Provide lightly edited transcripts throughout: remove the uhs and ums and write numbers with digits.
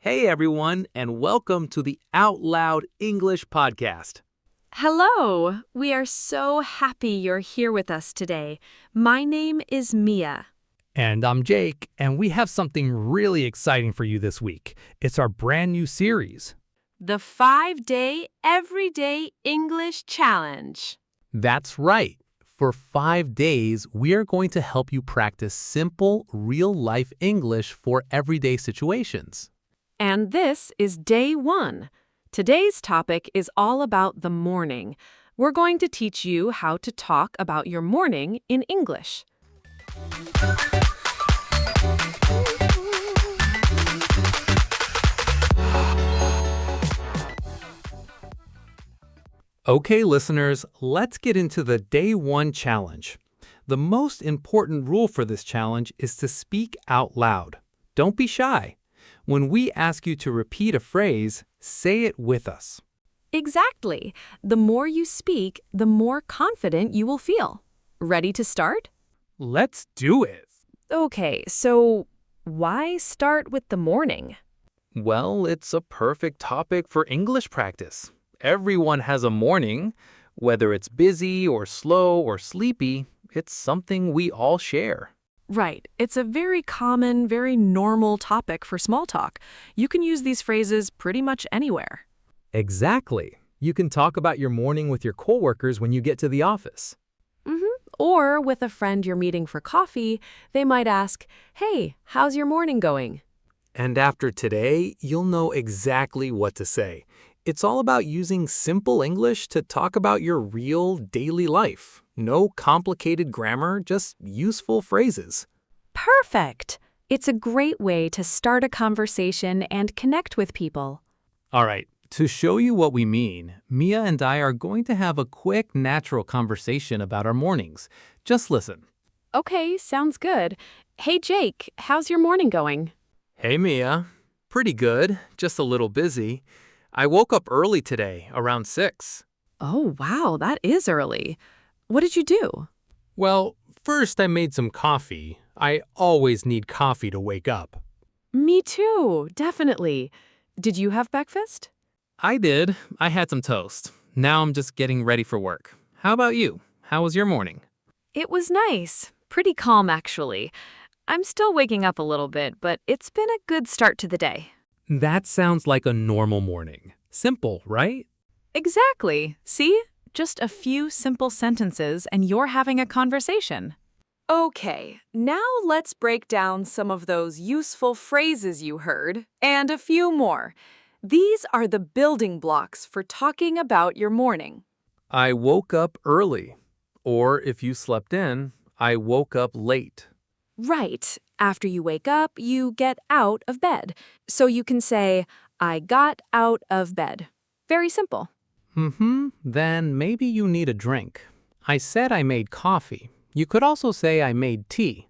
Hey everyone, and welcome to the Out Loud English Podcast. Hello! We are so happy you're here with us today. My name is Mia. And I'm Jake, and we have something really exciting for you this week. It's our brand new series. The 5-Day Everyday English Challenge. That's right. For 5 days, we are going to help you practice simple, real-life English for everyday situations. And this is day 1. Today's topic is all about the morning. We're going to teach you how to talk about your morning in English. Okay, listeners, let's get into the Day 1 challenge. The most important rule for this challenge is to speak out loud. Don't be shy. When we ask you to repeat a phrase, say it with us. Exactly. The more you speak, the more confident you will feel. Ready to start? Let's do it. Okay, so why start with the morning? Well, it's a perfect topic for English practice. Everyone has a morning. Whether it's busy or slow or sleepy, it's something we all share. Right. It's a very common, very normal topic for small talk. You can use these phrases pretty much anywhere. Exactly. You can talk about your morning with your coworkers when you get to the office. Or with a friend you're meeting for coffee, they might ask, "Hey, how's your morning going?" And after today, you'll know exactly what to say. It's all about using simple English to talk about your real daily life. No complicated grammar, just useful phrases. Perfect! It's a great way to start a conversation and connect with people. All right, to show you what we mean, Mia and I are going to have a quick, natural conversation about our mornings. Just listen. Okay, sounds good. Hey, Jake, how's your morning going? Hey, Mia. Pretty good, just a little busy. I woke up early today, around 6. Oh, wow, that is early. What did you do? Well, first I made some coffee. I always need coffee to wake up. Me too, definitely. Did you have breakfast? I did. I had some toast. Now I'm just getting ready for work. How about you? How was your morning? It was nice. Pretty calm, actually. I'm still waking up a little bit, but it's been a good start to the day. That sounds like a normal morning. Simple, right? Exactly. See? Just a few simple sentences and you're having a conversation. Okay, now let's break down some of those useful phrases you heard and a few more. These are the building blocks for talking about your morning. I woke up early. Or if you slept in, I woke up late. Right. After you wake up, you get out of bed. So you can say, I got out of bed. Very simple. Then maybe you need a drink. I said I made coffee. You could also say I made tea.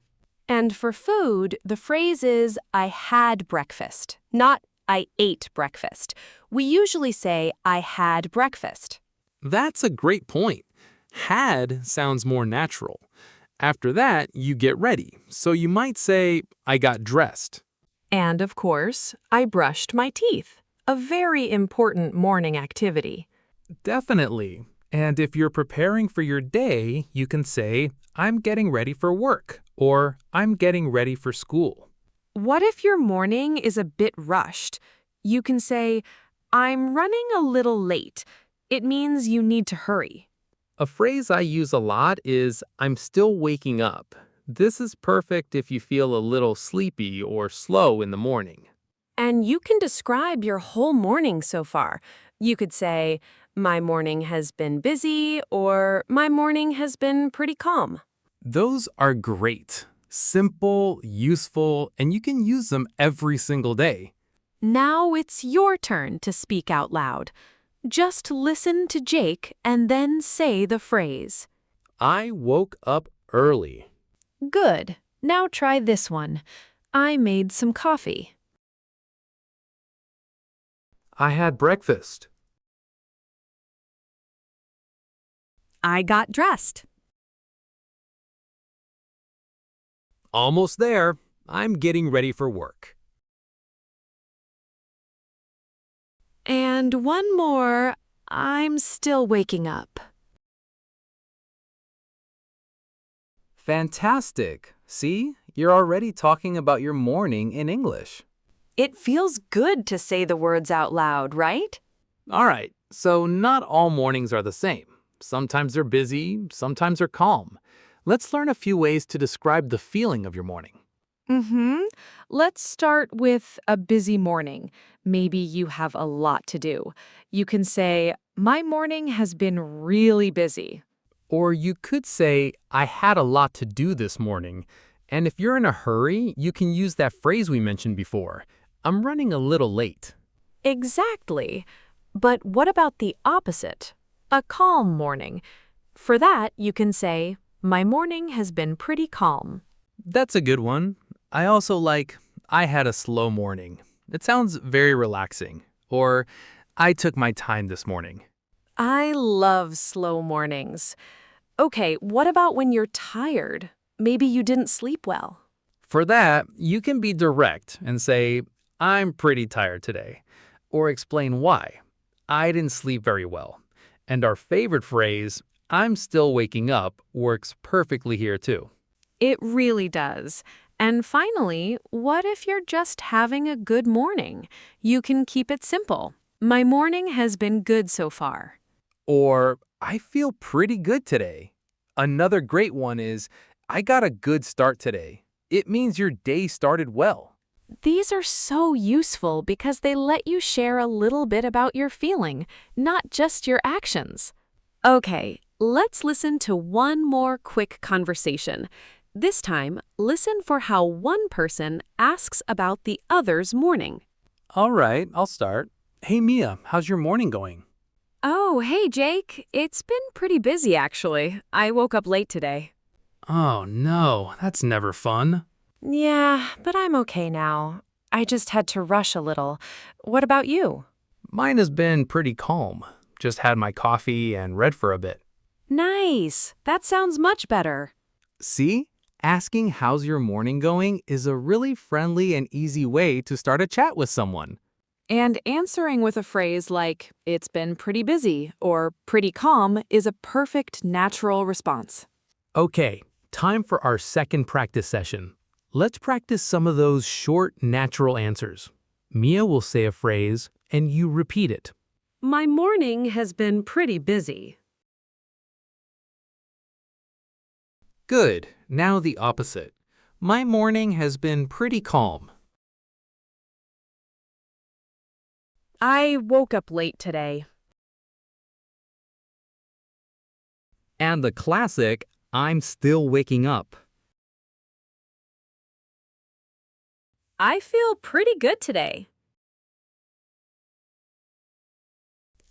And for food, the phrase is, I had breakfast, not I ate breakfast. We usually say, I had breakfast. That's a great point. Had sounds more natural. After that, you get ready. So you might say, I got dressed. And of course, I brushed my teeth. A very important morning activity. Definitely. And if you're preparing for your day, you can say, I'm getting ready for work, or I'm getting ready for school. What if your morning is a bit rushed? You can say, I'm running a little late. It means you need to hurry. A phrase I use a lot is, I'm still waking up. This is perfect if you feel a little sleepy or slow in the morning. And you can describe your whole morning so far. You could say, my morning has been busy, or my morning has been pretty calm. Those are great, simple, useful, and you can use them every single day. Now it's your turn to speak out loud. Just listen to Jake and then say the phrase. I woke up early. Good. Now try this one. I made some coffee. I had breakfast. I got dressed. Almost there. I'm getting ready for work. And one more, I'm still waking up. Fantastic. See, you're already talking about your morning in English. It feels good to say the words out loud, right? All right, so not all mornings are the same. Sometimes they're busy, sometimes they're calm. Let's learn a few ways to describe the feeling of your morning. Let's start with a busy morning. Maybe you have a lot to do. You can say, my morning has been really busy. Or you could say, I had a lot to do this morning. And if you're in a hurry, you can use that phrase we mentioned before. I'm running a little late. Exactly. But what about the opposite? A calm morning. For that, you can say, my morning has been pretty calm. That's a good one. I also like, I had a slow morning. It sounds very relaxing. Or, I took my time this morning. I love slow mornings. Okay, what about when you're tired? Maybe you didn't sleep well. For that, you can be direct and say, I'm pretty tired today. Or explain why. I didn't sleep very well. And our favorite phrase, I'm still waking up, works perfectly here too. It really does. And finally, what if you're just having a good morning? You can keep it simple. My morning has been good so far. Or, I feel pretty good today. Another great one is, I got a good start today. It means your day started well. These are so useful because they let you share a little bit about your feeling, not just your actions. Okay, let's listen to one more quick conversation. This time, listen for how one person asks about the other's morning. All right, I'll start. Hey Mia, how's your morning going? Oh, hey Jake. It's been pretty busy actually. I woke up late today. Oh no, that's never fun. Yeah, but I'm okay now. I just had to rush a little. What about you? Mine has been pretty calm. Just had my coffee and read for a bit. Nice. That sounds much better. See? Asking how's your morning going is a really friendly and easy way to start a chat with someone. And answering with a phrase like, it's been pretty busy or pretty calm is a perfect natural response. Okay, time for our second practice session. Let's practice some of those short, natural answers. Mia will say a phrase, and you repeat it. My morning has been pretty busy. Good. Now the opposite. My morning has been pretty calm. I woke up late today. And the classic, I'm still waking up. I feel pretty good today.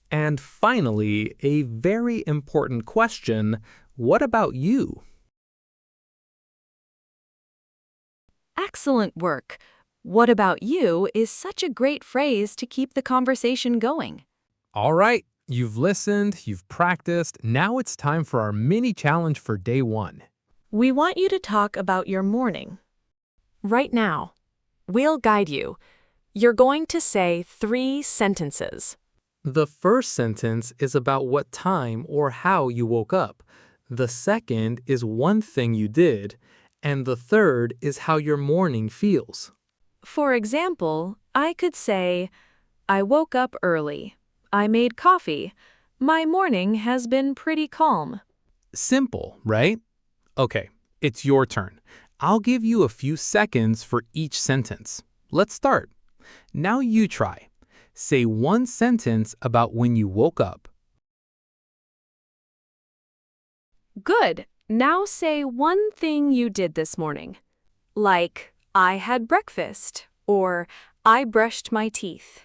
And finally, a very important question, what about you? Excellent work. What about you is such a great phrase to keep the conversation going. All right, you've listened, you've practiced. Now it's time for our mini challenge for day 1. We want you to talk about your morning. Right now, we'll guide you. You're going to say 3 sentences. The first sentence is about what time or how you woke up. The second is one thing you did. And the third is how your morning feels. For example, I could say, I woke up early. I made coffee. My morning has been pretty calm. Simple, right? Okay, it's your turn. I'll give you a few seconds for each sentence. Let's start. Now you try. Say one sentence about when you woke up. Good. Now say one thing you did this morning. Like, I had breakfast, or I brushed my teeth.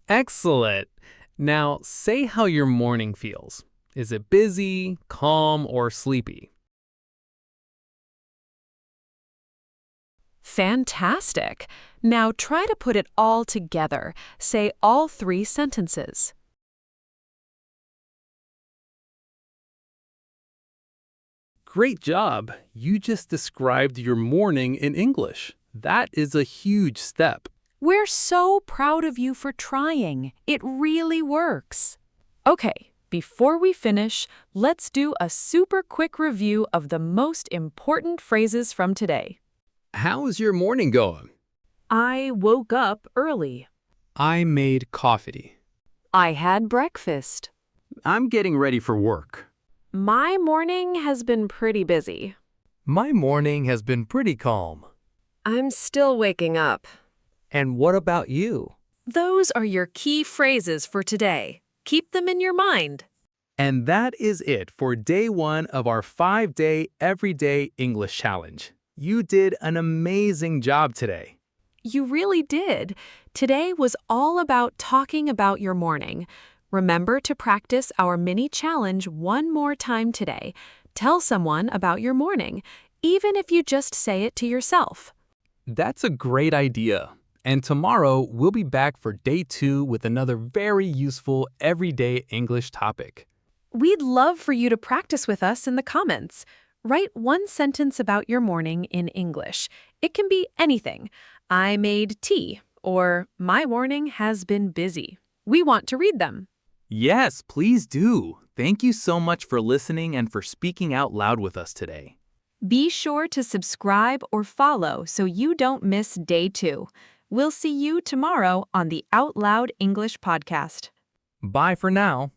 Excellent. Now say how your morning feels. Is it busy, calm, or sleepy? Fantastic. Now try to put it all together. Say all 3 sentences. Great job. You just described your morning in English. That is a huge step. We're so proud of you for trying. It really works. Okay, before we finish, let's do a super quick review of the most important phrases from today. How is your morning going? I woke up early. I made coffee. I had breakfast. I'm getting ready for work. My morning has been pretty busy. My morning has been pretty calm. I'm still waking up. And what about you? Those are your key phrases for today. Keep them in your mind. And that is it for day 1 of our 5-day Everyday English Challenge. You did an amazing job today. You really did. Today was all about talking about your morning. Remember to practice our mini challenge one more time today. Tell someone about your morning, even if you just say it to yourself. That's a great idea. And tomorrow, we'll be back for day 2 with another very useful everyday English topic. We'd love for you to practice with us in the comments. Write one sentence about your morning in English. It can be anything. I made tea, or my morning has been busy. We want to read them. Yes, please do. Thank you so much for listening and for speaking out loud with us today. Be sure to subscribe or follow so you don't miss day 2. We'll see you tomorrow on the Out Loud English podcast. Bye for now.